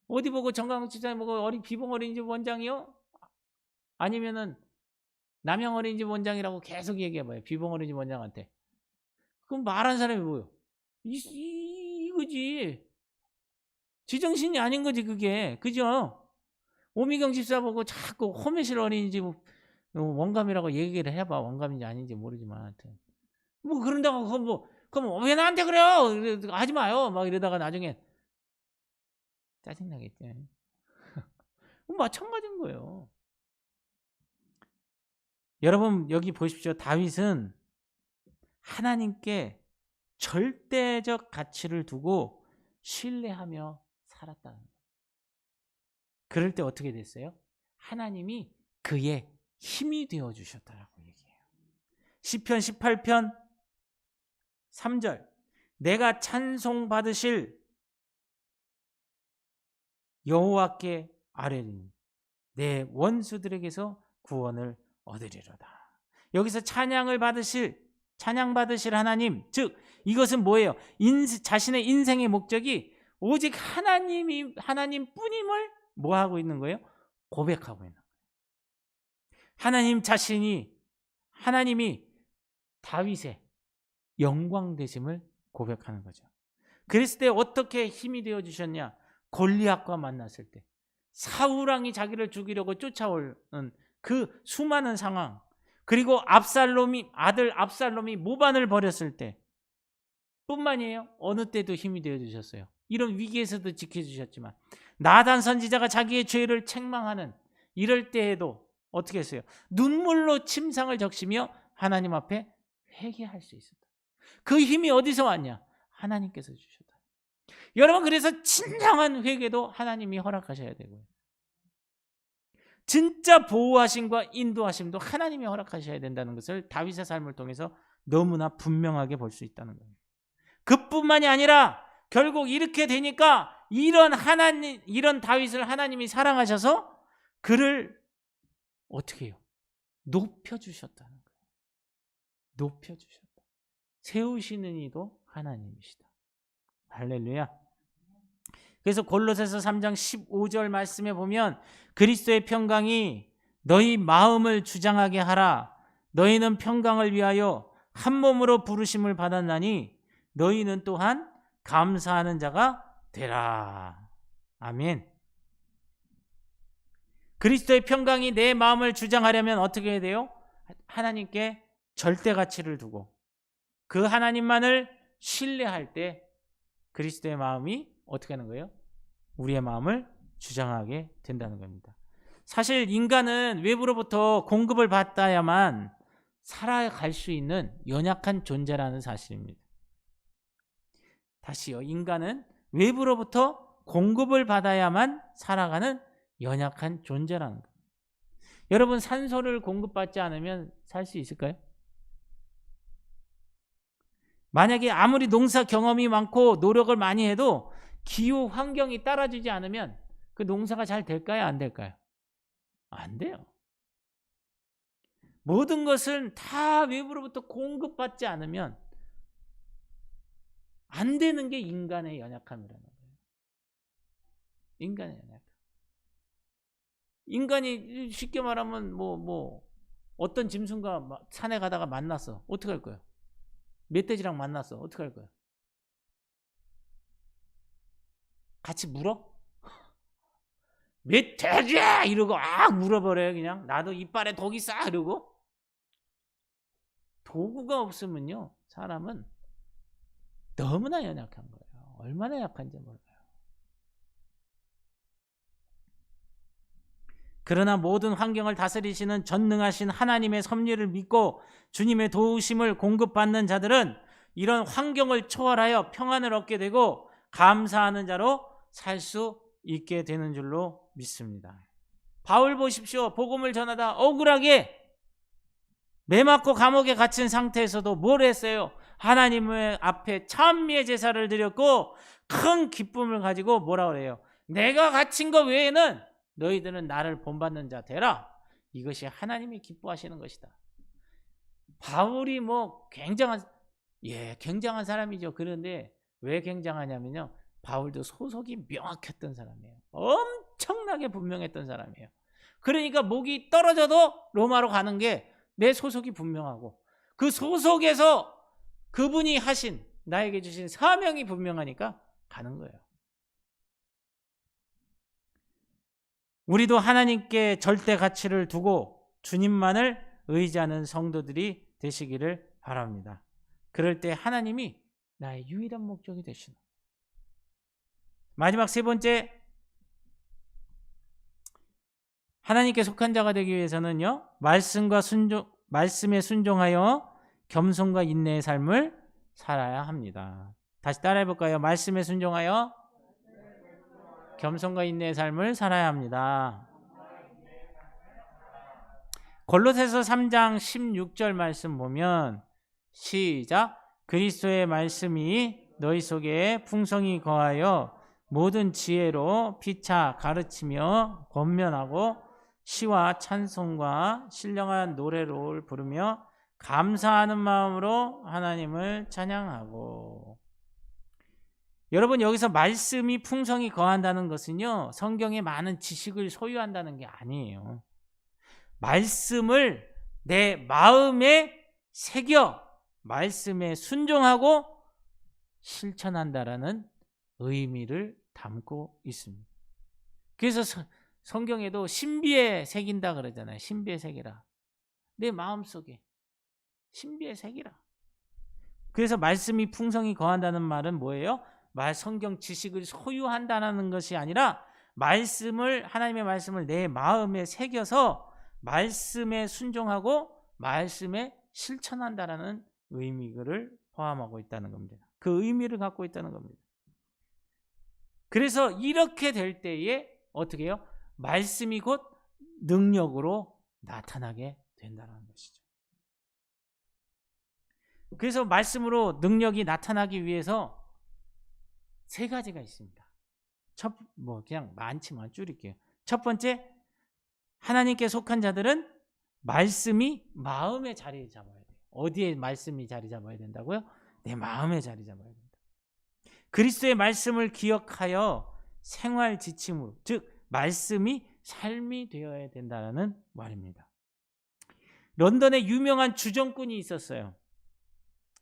어디 보고 정강훈 지사님 보고 비봉 어린이집 원장이요? 아니면은 남영 어린이집 원장이라고 계속 얘기해봐요. 비봉 어린이집 원장한테. 그럼 말한 사람이 뭐예요? 이거지. 지정신이 아닌 거지 그게. 그죠? 오미경 집사 보고 자꾸 호메실 어린이집 원감이라고 얘기를 해봐. 원감인지 아닌지 모르지만 하여튼. 뭐 그런다고 그럼 왜 나한테 그래요? 하지 마요. 막 이러다가 나중에 짜증나겠지. 마찬가지인 거예요. 여러분 여기 보십시오. 다윗은 하나님께 절대적 가치를 두고 신뢰하며 살았다는 거예요. 그럴 때 어떻게 됐어요? 하나님이 그의 힘이 되어 주셨다라고 얘기해요. 시편 18편 3절 내가 찬송 받으실 여호와께 아뢰리니 내 원수들에게서 구원을 얻으리로다. 여기서 찬양 받으실 하나님, 즉 이것은 뭐예요? 자신의 인생의 목적이 오직 하나님뿐임을 뭐 하고 있는 거예요? 고백하고 있는 거예요. 하나님이 다윗의 영광 되심을 고백하는 거죠. 그랬을 때 어떻게 힘이 되어 주셨냐? 골리앗과 만났을 때 사울왕이 자기를 죽이려고 쫓아오는 그 수많은 상황, 그리고 아들 압살롬이 모반을 벌였을 때 뿐만이에요. 어느 때도 힘이 되어 주셨어요. 이런 위기에서도 지켜주셨지만 나단 선지자가 자기의 죄를 책망하는 이럴 때에도 어떻게 했어요? 눈물로 침상을 적시며 하나님 앞에 회개할 수 있었다. 그 힘이 어디서 왔냐? 하나님께서 주셨다. 여러분, 그래서 진정한 회개도 하나님이 허락하셔야 되고요. 진짜 보호하심과 인도하심도 하나님이 허락하셔야 된다는 것을 다윗의 삶을 통해서 너무나 분명하게 볼 수 있다는 거예요. 그뿐만이 아니라 결국 이렇게 되니까 이런 다윗을 하나님이 사랑하셔서 그를 어떻게 해요? 높여주셨다는 거예요. 높여주셨다. 세우시는 이도 하나님이시다. 할렐루야. 그래서 골로새서 3장 15절 말씀에 보면 그리스도의 평강이 너희 마음을 주장하게 하라. 너희는 평강을 위하여 한 몸으로 부르심을 받았나니 너희는 또한 감사하는 자가 되라. 아멘. 그리스도의 평강이 내 마음을 주장하려면 어떻게 해야 돼요? 하나님께 절대 가치를 두고 그 하나님만을 신뢰할 때 그리스도의 마음이 어떻게 하는 거예요? 우리의 마음을 주장하게 된다는 겁니다. 사실 인간은 외부로부터 공급을 받아야만 살아갈 수 있는 연약한 존재라는 사실입니다. 다시요. 인간은 외부로부터 공급을 받아야만 살아가는 연약한 존재라는 거예요. 여러분, 산소를 공급받지 않으면 살 수 있을까요? 만약에 아무리 농사 경험이 많고 노력을 많이 해도 기후 환경이 따라주지 않으면 그 농사가 잘 될까요? 안 될까요? 안 돼요. 모든 것은 다 외부로부터 공급받지 않으면 안 되는 게 인간의 연약함이라는 거예요. 인간의 연약함. 인간이 쉽게 말하면 어떤 짐승과 산에 가다가 만났어. 어떻게 할 거예요? 멧돼지랑 만났어. 어떻게 할 거예요? 같이 물어? 멧돼지야! 이러고 물어버려요. 그냥 나도 이빨에 독이 싸! 이러고. 도구가 없으면요, 사람은 너무나 연약한 거예요. 얼마나 약한지 몰라요. 그러나 모든 환경을 다스리시는 전능하신 하나님의 섭리를 믿고 주님의 도우심을 공급받는 자들은 이런 환경을 초월하여 평안을 얻게 되고 감사하는 자로 살 수 있게 되는 줄로 믿습니다. 바울 보십시오. 복음을 전하다 억울하게 매맞고 감옥에 갇힌 상태에서도 뭘 했어요? 하나님 앞에 찬미의 제사를 드렸고 큰 기쁨을 가지고 뭐라 그래요? 내가 갇힌 것 외에는 너희들은 나를 본받는 자 되라. 이것이 하나님이 기뻐하시는 것이다. 바울이 굉장한 사람이죠. 그런데 왜 굉장하냐면요, 바울도 소속이 명확했던 사람이에요. 엄청나게 분명했던 사람이에요. 그러니까 목이 떨어져도 로마로 가는 게 내 소속이 분명하고 그 소속에서 그분이 하신 나에게 주신 사명이 분명하니까 가는 거예요. 우리도 하나님께 절대 가치를 두고 주님만을 의지하는 성도들이 되시기를 바랍니다. 그럴 때 하나님이 나의 유일한 목적이 되시는. 마지막 세 번째, 하나님께 속한 자가 되기 위해서는요, 말씀에 순종하여 겸손과 인내의 삶을 살아야 합니다. 다시 따라해 볼까요? 말씀에 순종하여 겸손과 인내의 삶을 살아야 합니다. 골로새서 3장 16절 말씀 보면 시작. 그리스도의 말씀이 너희 속에 풍성히 거하여 모든 지혜로 피차 가르치며 권면하고 시와 찬송과 신령한 노래를 부르며 감사하는 마음으로 하나님을 찬양하고. 여러분, 여기서 말씀이 풍성히 거한다는 것은요, 성경에 많은 지식을 소유한다는 게 아니에요. 말씀을 내 마음에 새겨 말씀에 순종하고 실천한다라는 의미를 담고 있습니다. 그래서 성경에도 신비에 새긴다 그러잖아요. 신비에 새기라. 내 마음속에 신비에 새기라. 그래서 말씀이 풍성히 거한다는 말은 뭐예요? 성경 지식을 소유한다는 것이 아니라 하나님의 말씀을 내 마음에 새겨서 말씀에 순종하고 말씀에 실천한다라는 의미를 포함하고 있다는 겁니다. 그 의미를 갖고 있다는 겁니다. 그래서 이렇게 될 때에 어떻게 해요? 말씀이 곧 능력으로 나타나게 된다는 것이죠. 그래서 말씀으로 능력이 나타나기 위해서 세 가지가 있습니다. 그냥 많지만 줄일게요. 첫 번째, 하나님께 속한 자들은 말씀이 마음에 자리 잡아야 돼요. 어디에 말씀이 자리 잡아야 된다고요? 내 마음에 자리 잡아야 된다. 그리스도의 말씀을 기억하여 생활 지침으로, 즉 말씀이 삶이 되어야 된다는 말입니다. 런던에 유명한 주정꾼이 있었어요.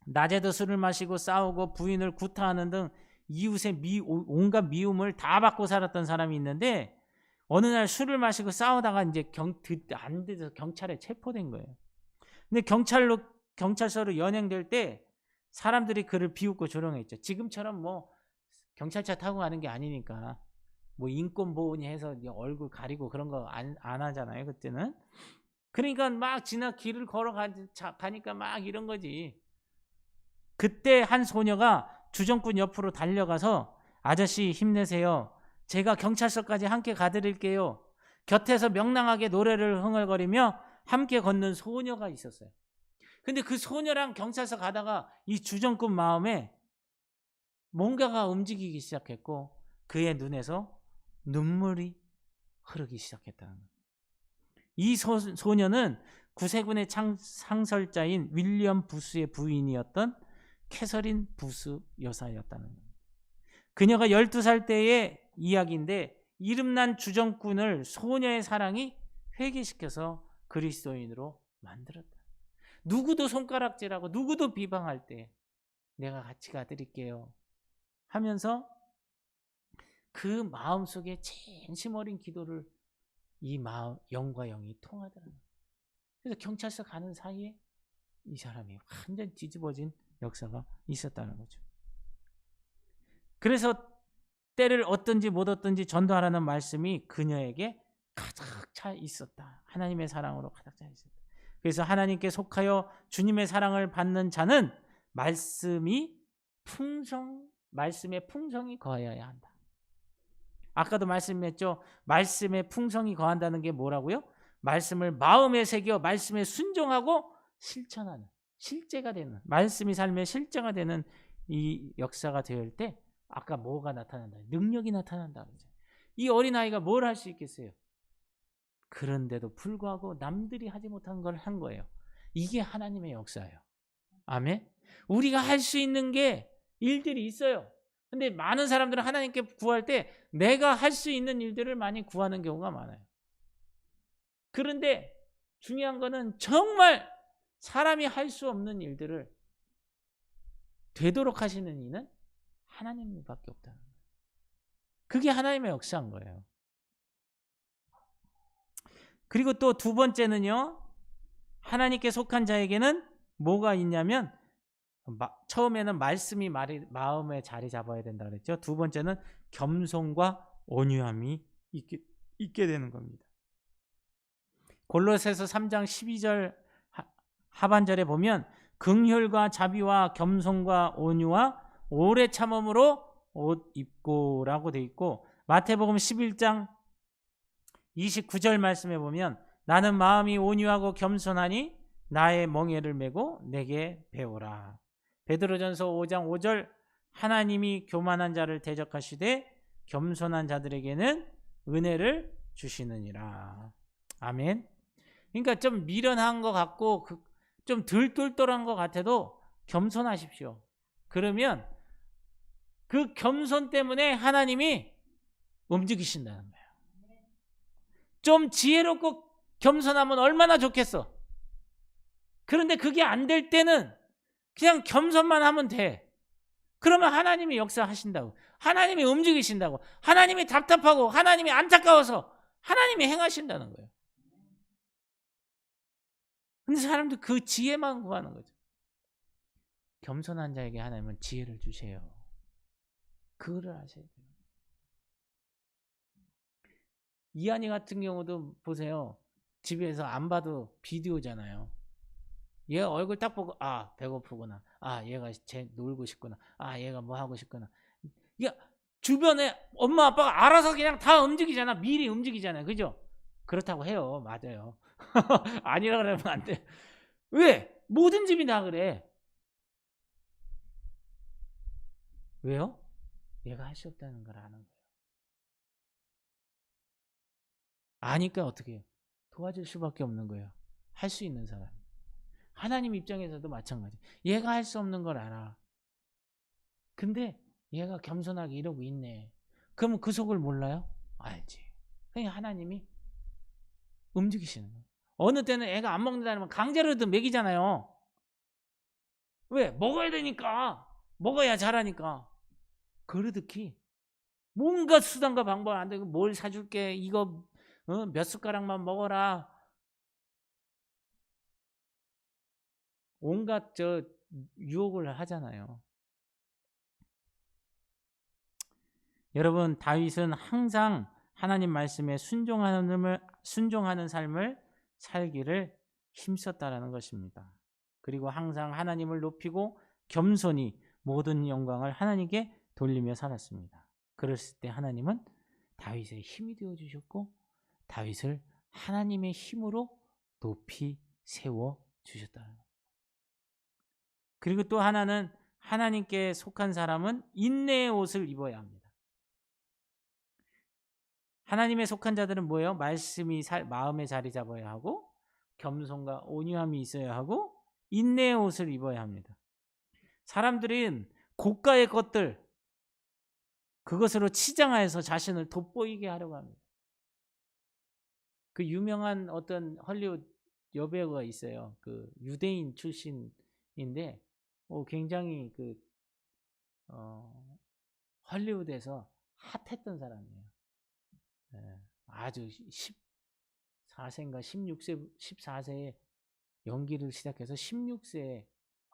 낮에도 술을 마시고 싸우고 부인을 구타하는 등 이웃의 온갖 미움을 다 받고 살았던 사람이 있는데 어느 날 술을 마시고 싸우다가 이제 안 돼서 경찰에 체포된 거예요. 근데 경찰서로 연행될 때 사람들이 그를 비웃고 조롱했죠. 지금처럼 뭐 경찰차 타고 가는 게 아니니까 뭐 인권 보호니 해서 얼굴 가리고 그런 거 안 하잖아요, 그때는. 그러니까 막 길을 걸어가니까 막 이런 거지. 그때 한 소녀가 주정꾼 옆으로 달려가서 아저씨 힘내세요. 제가 경찰서까지 함께 가드릴게요. 곁에서 명랑하게 노래를 흥얼거리며 함께 걷는 소녀가 있었어요. 근데 그 소녀랑 경찰서 가다가 이 주정꾼 마음에 뭔가가 움직이기 시작했고 그의 눈에서 눈물이 흐르기 시작했다는 거예요. 이 소녀는 구세군의 상설자인 윌리엄 부스의 부인이었던 캐서린 부스 여사였다는 겁니다. 그녀가 12살 때의 이야기인데 이름난 주정꾼을 소녀의 사랑이 회개시켜서 그리스도인으로 만들었다. 누구도 손가락질하고 누구도 비방할 때 내가 같이 가드릴게요 하면서 그 마음속에 진심 어린 기도를 이 영과 영이 통하더라고요. 그래서 경찰서 가는 사이에 이 사람이 완전 뒤집어진 역사가 있었다는 거죠. 그래서 때를 얻든지 못 얻든지 전도하라는 말씀이 그녀에게 가득 차 있었다. 하나님의 사랑으로 가득 차 있었다. 그래서 하나님께 속하여 주님의 사랑을 받는 자는 말씀에 풍성이 거하여야 한다. 아까도 말씀했죠. 말씀에 풍성이 거한다는 게 뭐라고요? 말씀을 마음에 새겨 말씀에 순종하고 실천하는, 실제가 되는, 말씀이 삶의 실제가 되는 이 역사가 될 때 아까 뭐가 나타난다? 능력이 나타난다. 이 어린아이가 뭘 할 수 있겠어요? 그런데도 불구하고 남들이 하지 못한 걸 한 거예요. 이게 하나님의 역사예요. 아멘. 우리가 할 수 있는 게 일들이 있어요. 근데 많은 사람들은 하나님께 구할 때 내가 할 수 있는 일들을 많이 구하는 경우가 많아요. 그런데 중요한 거는 정말 사람이 할 수 없는 일들을 되도록 하시는 이는 하나님밖에 없다는 거예요. 그게 하나님의 역사인 거예요. 그리고 또 두 번째는요. 하나님께 속한 자에게는 뭐가 있냐면 처음에는 말씀이 마음에 자리 잡아야 된다 그랬죠. 두 번째는 겸손과 온유함이 있게 되는 겁니다. 골로새서 3장 12절 하반절에 보면 긍휼과 자비와 겸손과 온유와 오래 참음으로 옷 입고라고 돼 있고, 마태복음 11장 29절 말씀에 보면 나는 마음이 온유하고 겸손하니 나의 멍에를 메고 내게 배우라. 베드로전서 5장 5절 하나님이 교만한 자를 대적하시되 겸손한 자들에게는 은혜를 주시느니라. 아멘. 그러니까 좀 미련한 것 같고 좀 들똘똘한 것 같아도 겸손하십시오. 그러면 그 겸손 때문에 하나님이 움직이신다는 거예요. 좀 지혜롭고 겸손하면 얼마나 좋겠어. 그런데 그게 안 될 때는 그냥 겸손만 하면 돼. 그러면 하나님이 역사하신다고. 하나님이 움직이신다고. 하나님이 답답하고 하나님이 안타까워서 하나님이 행하신다는 거예요. 근데 사람들 그 지혜만 구하는 거죠. 겸손한 자에게 하나님은 지혜를 주세요. 그거를 아셔야 돼요. 이한이 같은 경우도 보세요. 집에서 안 봐도 비디오잖아요. 얘가 얼굴 딱 보고 아 배고프구나. 아 얘가 놀고 싶구나. 아 얘가 뭐 하고 싶구나. 야, 주변에 엄마 아빠가 알아서 그냥 다 움직이잖아. 미리 움직이잖아요. 그죠? 그렇다고 해요. 맞아요. 아니라 그러면 안 돼. 왜? 모든 집이 다 그래. 왜요? 얘가 할 수 없다는 걸 아는 거예요. 아니까 어떻게 해요? 도와줄 수밖에 없는 거예요. 할 수 있는 사람. 하나님 입장에서도 마찬가지. 얘가 할 수 없는 걸 알아. 근데 얘가 겸손하게 이러고 있네. 그러면 그 속을 몰라요? 알지. 그냥 하나님이 움직이시는 거예요. 어느 때는 애가 안 먹는다면 강제로든 먹이잖아요. 왜? 먹어야 되니까. 먹어야 잘하니까. 그러듯이 뭔가 수단과 방법 안 되고 뭘 사줄게. 이거 몇 숟가락만 먹어라. 온갖 유혹을 하잖아요. 여러분, 다윗은 항상 하나님 말씀에 순종하는 삶을 살기를 힘썼다라는 것입니다. 그리고 항상 하나님을 높이고 겸손히 모든 영광을 하나님께 돌리며 살았습니다. 그랬을 때 하나님은 다윗의 힘이 되어 주셨고 다윗을 하나님의 힘으로 높이 세워 주셨다는 겁니다. 그리고 또 하나는 하나님께 속한 사람은 인내의 옷을 입어야 합니다. 하나님의 속한 자들은 뭐예요? 말씀이 마음에 자리 잡아야 하고 겸손과 온유함이 있어야 하고 인내의 옷을 입어야 합니다. 사람들은 고가의 것들 그것으로 치장하여서 자신을 돋보이게 하려고 합니다. 그 유명한 어떤 헐리우드 여배우가 있어요. 그 유대인 출신인데 굉장히 헐리우드에서 핫했던 사람이에요. 네, 아주 14세인가 14세에 연기를 시작해서 16세에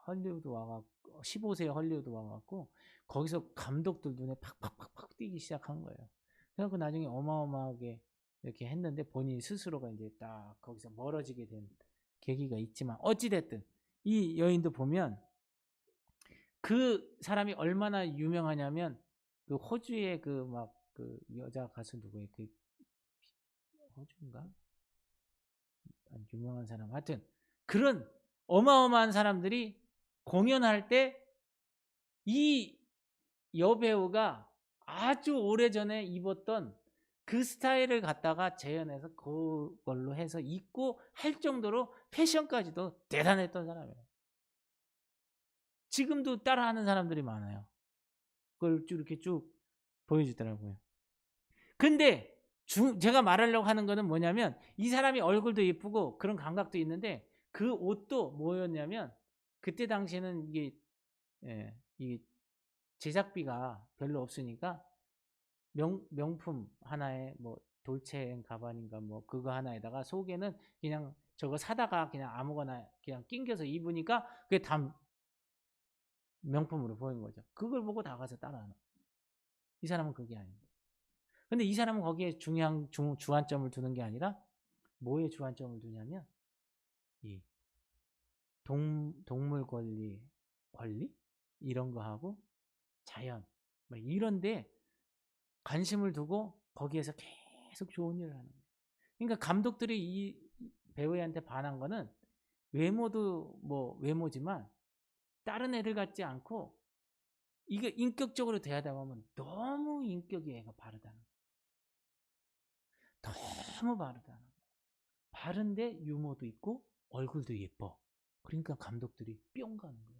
헐리우드 와갖고 15세에 헐리우드 와갖고 거기서 감독들 눈에 팍팍팍팍 띄기 시작한 거예요. 그래서 나중에 어마어마하게 이렇게 했는데 본인 스스로가 이제 딱 거기서 멀어지게 된 계기가 있지만 어찌됐든 이 여인도 보면 그 사람이 얼마나 유명하냐면 그 호주의 그 여자 가수 누구예요? 그 호주인가? 유명한 사람. 하여튼 그런 어마어마한 사람들이 공연할 때 이 여배우가 아주 오래전에 입었던 그 스타일을 갖다가 재현해서 그걸로 해서 입고 할 정도로 패션까지도 대단했던 사람이에요. 지금도 따라하는 사람들이 많아요. 그걸 쭉 이렇게 쭉 보여주더라고요. 근데 제가 말하려고 하는 거는 뭐냐면 이 사람이 얼굴도 예쁘고 그런 감각도 있는데 그 옷도 뭐였냐면 그때 당시에는 이게 제작비가 별로 없으니까 명품 하나에 뭐 돌체앤가바니인가 뭐 그거 하나에다가 속에는 그냥 저거 사다가 그냥 아무거나 그냥 낑겨서 입으니까 그게 다 명품으로 보이는 거죠. 그걸 보고 다 가서 따라하는. 이 사람은 그게 아닙니다. 근데 이 사람은 거기에 중요한 주안점을 두는 게 아니라 뭐에 주안점을 두냐면 이 동물 권리 이런 거 하고 자연 뭐 이런데 관심을 두고 거기에서 계속 좋은 일을 하는 거예요. 그러니까 감독들이 이 배우한테 반한 거는 외모도 뭐 외모지만 다른 애들 같지 않고 이게 인격적으로 대하다 보면 너무 인격이 애가 바르다는 거예요. 너무 바르다는 거예요. 바른데 유머도 있고 얼굴도 예뻐. 그러니까 감독들이 뿅 가는 거예요.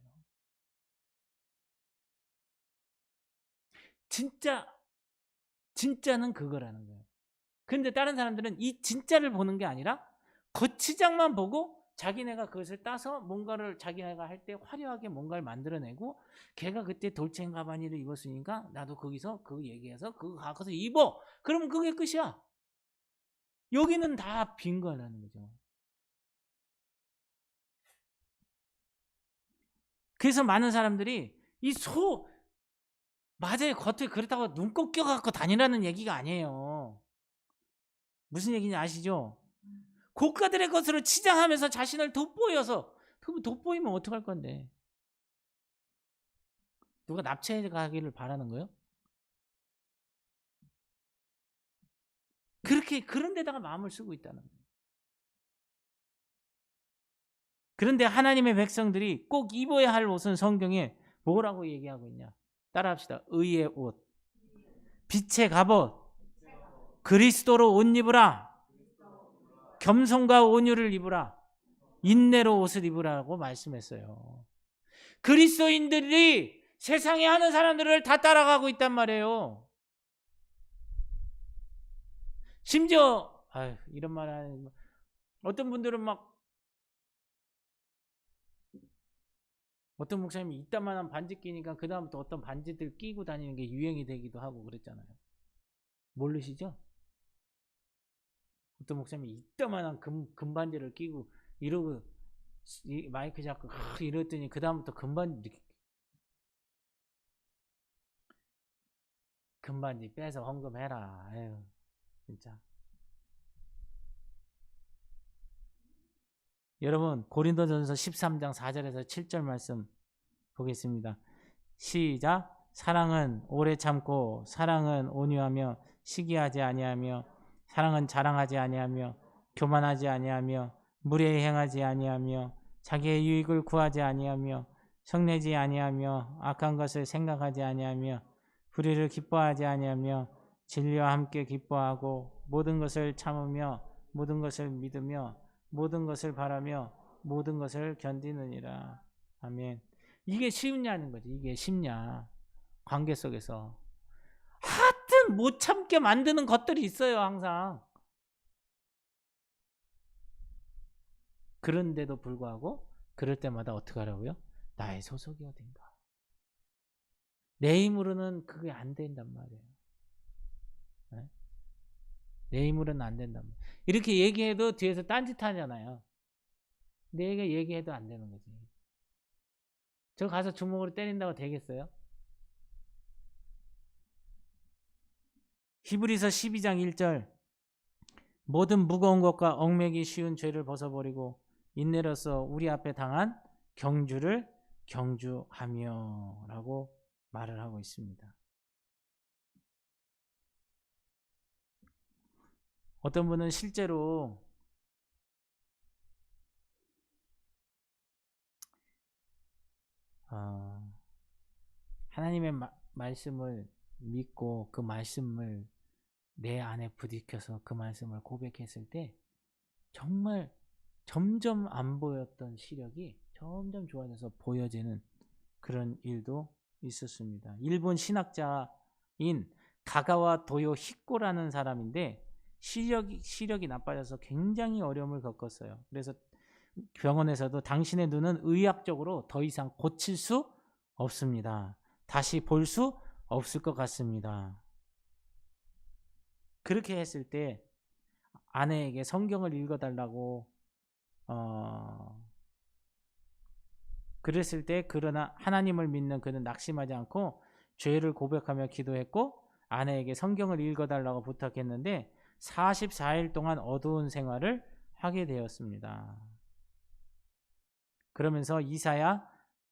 진짜는 그거라는 거예요. 근데 다른 사람들은 이 진짜를 보는 게 아니라 거치장만 보고 자기네가 그것을 따서 뭔가를 자기네가 할 때 화려하게 뭔가를 만들어내고 걔가 그때 돌체가바니를 입었으니까 나도 거기서 그 얘기해서 그거 가서 입어. 그러면 그게 끝이야. 여기는 다 빈 거라는 거죠. 그래서 많은 사람들이 맞아요. 겉에 그렇다고 눈곱 껴갖고 다니라는 얘기가 아니에요. 무슨 얘기인지 아시죠? 고가들의 것으로 치장하면서 자신을 돋보여서 그럼 돋보이면 어떡할 건데? 누가 납치해 가기를 바라는 거예요? 그런 데다가 마음을 쓰고 있다는 거예요. 그런데 하나님의 백성들이 꼭 입어야 할 옷은 성경에 뭐라고 얘기하고 있냐? 따라합시다. 의의 옷, 빛의 갑옷, 그리스도로 옷 입으라. 겸손과 온유를 입으라. 인내로 옷을 입으라고 말씀했어요. 그리스도인들이 세상에 하는 사람들을 다 따라가고 있단 말이에요. 심지어 이런 말 하는 어떤 분들은 어떤 목사님이 이따만한 반지 끼니까 그 다음부터 어떤 반지들 끼고 다니는 게 유행이 되기도 하고 그랬잖아요. 모르시죠? 어떤 목사님이 이따만한 금반지를 끼고 이러고 마이크 잡고 이랬더니 그 다음부터 금반지 빼서 헌금해라. 아유 진짜. 여러분 고린도전서 13장 4절에서 7절 말씀 보겠습니다. 시작. 사랑은 오래 참고 사랑은 온유하며 시기하지 아니하며 사랑은 자랑하지 아니하며 교만하지 아니하며 무례히 행하지 아니하며 자기의 유익을 구하지 아니하며 성내지 아니하며 악한 것을 생각하지 아니하며 불의를 기뻐하지 아니하며 진리와 함께 기뻐하고 모든 것을 참으며 모든 것을 믿으며 모든 것을 바라며 모든 것을 견디느니라. 아멘. 이게 쉽냐는 거지. 이게 쉽냐. 관계 속에서. 하여튼 못 참게 만드는 것들이 있어요. 항상. 그런데도 불구하고 그럴 때마다 어떻게 하라고요? 나의 소속이 어딘가. 내 힘으로는 그게 안 된단 말이에요. 네? 내 힘으로는 안 된단 말이에요. 이렇게 얘기해도 뒤에서 딴짓 하잖아요. 내가 얘기해도 안 되는 거지. 저 가서 주먹으로 때린다고 되겠어요? 히브리서 12장 1절 모든 무거운 것과 얽매기 쉬운 죄를 벗어버리고 인내로서 우리 앞에 당한 경주를 경주하며 라고 말을 하고 있습니다. 어떤 분은 실제로 하나님의 말씀을 믿고 그 말씀을 내 안에 부딪혀서 그 말씀을 고백했을 때 정말 점점 안 보였던 시력이 점점 좋아져서 보여지는 그런 일도 있었습니다. 일본 신학자인 가가와 도요 히코라는 사람인데 시력이 나빠져서 굉장히 어려움을 겪었어요. 그래서 병원에서도 당신의 눈은 의학적으로 더 이상 고칠 수 없습니다. 다시 볼 수 없을 것 같습니다. 그렇게 했을 때 아내에게 성경을 읽어달라고 그랬을 때 그러나 하나님을 믿는 그는 낙심하지 않고 죄를 고백하며 기도했고 아내에게 성경을 읽어달라고 부탁했는데 44일 동안 어두운 생활을 하게 되었습니다. 그러면서 이사야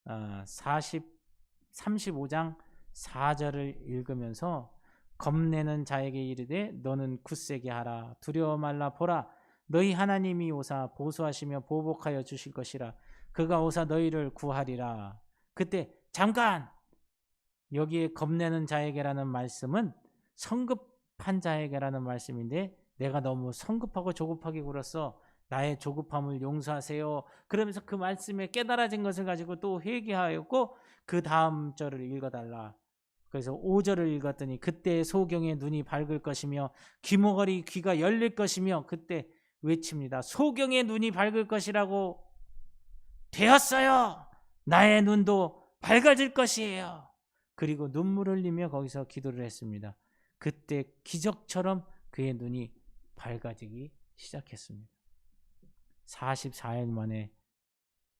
35장 4절을 읽으면서 겁내는 자에게 이르되 너는 굳세게 하라 두려워 말라 보라 너희 하나님이 오사 보수하시며 보복하여 주실 것이라 그가 오사 너희를 구하리라. 그때 잠깐 여기에 겁내는 자에게라는 말씀은 성급한 자에게라는 말씀인데 내가 너무 성급하고 조급하게 굴었어. 나의 조급함을 용서하세요. 그러면서 그 말씀에 깨달아진 것을 가지고 또 회개하였고 그 다음 절을 읽어달라. 그래서 5절을 읽었더니 그때 소경의 눈이 밝을 것이며 귀머거리 귀가 열릴 것이며 그때 외칩니다. 소경의 눈이 밝을 것이라고 되었어요. 나의 눈도 밝아질 것이에요. 그리고 눈물을 흘리며 거기서 기도를 했습니다. 그때 기적처럼 그의 눈이 밝아지기 시작했습니다. 44일 만에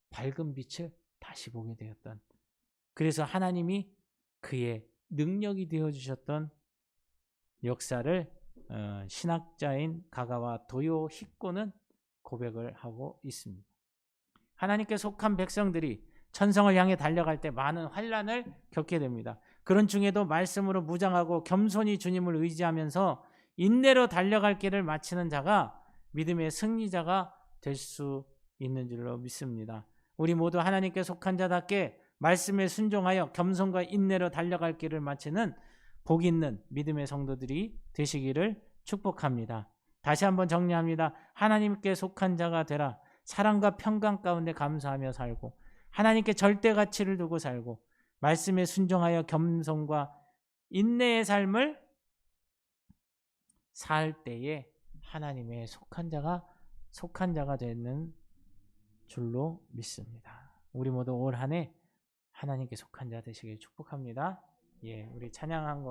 밝은 빛을 다시 보게 되었던, 그래서 하나님이 그의 능력이 되어주셨던 역사를 신학자인 가가와 도요 히코는 고백을 하고 있습니다. 하나님께 속한 백성들이 천성을 향해 달려갈 때 많은 환난을 겪게 됩니다. 그런 중에도 말씀으로 무장하고 겸손히 주님을 의지하면서 인내로 달려갈 길을 마치는 자가 믿음의 승리자가 될 수 있는 줄로 믿습니다. 우리 모두 하나님께 속한 자답게 말씀에 순종하여 겸손과 인내로 달려갈 길을 마치는 복 있는 믿음의 성도들이 되시기를 축복합니다. 다시 한번 정리합니다. 하나님께 속한 자가 되라. 사랑과 평강 가운데 감사하며 살고 하나님께 절대 가치를 두고 살고 말씀에 순종하여 겸손과 인내의 삶을 살 때에 하나님의 속한 자가 되는 줄로 믿습니다. 우리 모두 올 한 해 하나님께 속한 자 되시길 축복합니다. 우리 찬양한 거